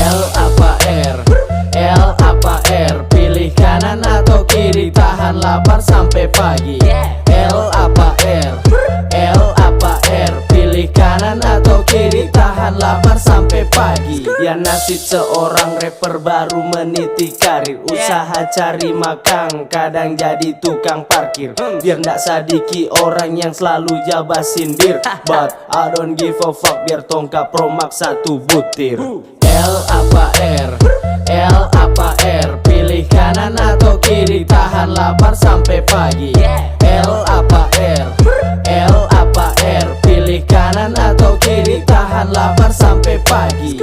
L apa R? L apa R? Pilih kanan atau kiri, tahan lapar sampai pagi. L apa R? L apa R? Pilih kanan atau kiri, tahan lapar sampai pagi. Ya nasib seorang rapper baru meniti karir, usaha cari makan, kadang jadi tukang parkir. Biar ndak sadiki orang yang selalu jabah sindir, but I don't give a fuck, biar tongkat promak satu butir. L apa R? L apa R? Pilih kanan atau kiri, tahan lapar sampai pagi. L apa R? L apa R? Pilih kanan atau kiri, tahan lapar sampai pagi.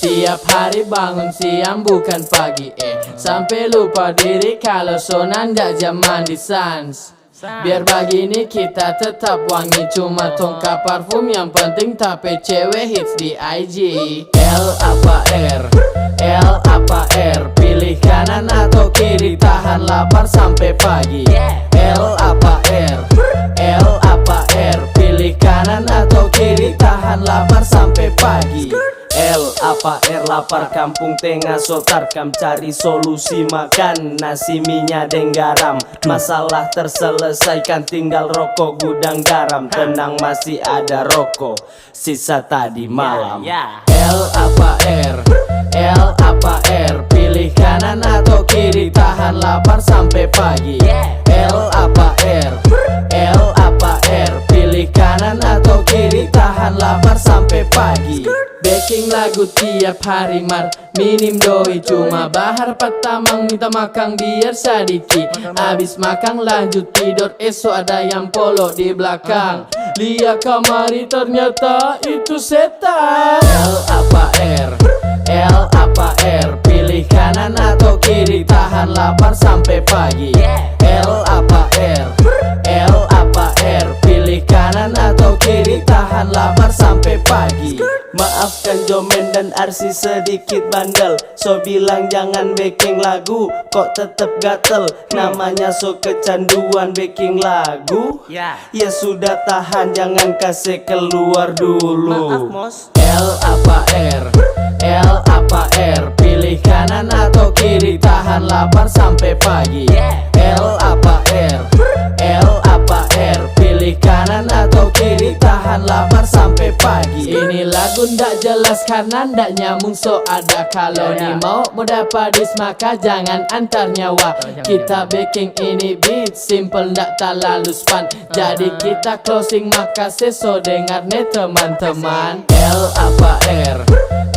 Tiap hari bangun siang bukan pagi, sampai lupa diri kalau sonan ndak zaman di sans. Biar begini kita tetap wangi, cuma tongkat parfum yang penting tape cewek hits di IG. L apa R? L apa R? Pilih kanan atau kiri, tahan lapar sampai pagi. L apa R? L apa R? Pilih kanan atau kiri, tahan lapar sampai pagi. L apa R? Lapar kampung tengah sotarkam, cari solusi makan nasi minyak dan garam. Masalah terselesaikan, tinggal rokok gudang garam. Tenang masih ada rokok sisa tadi malam. L apa R? L apa R? Pilih kanan atau kiri, tahan lapar sampai pagi. L apa R? L apa R? Pilih kanan atau kiri, tahan lapar sampai pagi. Baking lagu tiap hari mar, minim doi cuma bahar patamang, minta makan biar sadiki. Abis makan lanjut tidur, esok ada yang polo di belakang. Lihat kamari ternyata itu setan. L apa R? L apa R? Pilih kanan atau kiri, tahan lapar sampai pagi. L apa R? L apa R? Pilih kanan atau kiri, tahan lapar sampai pagi. Maafkan Jomen dan Arsi sedikit bandel, so bilang jangan baking lagu, kok tetep gatel. Namanya so kecanduan baking lagu. Ya sudah tahan, jangan kasih keluar dulu. L apa R? L apa R? Pilih kanan atau kiri, tahan lapar sampai pagi. L apa R? L apa R? Pilih kanan atau kiri, tahan lapar sampai pagi. Ini lagu ndak jelas karena ndak nyambung, so ada kalau nih mau dapat dis maka jangan antar nyawa. Kita baking ini beat simple ndak terlalu span, jadi kita closing maka so dengar nih teman-teman. L apa R?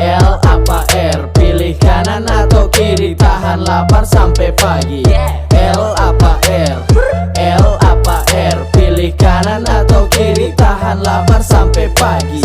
L apa R? Pilih kanan atau kiri, tahan lapar sampai pagi. L apa R? L apa R? Pilih kanan atau kiri, tahan lapar sampai pagi.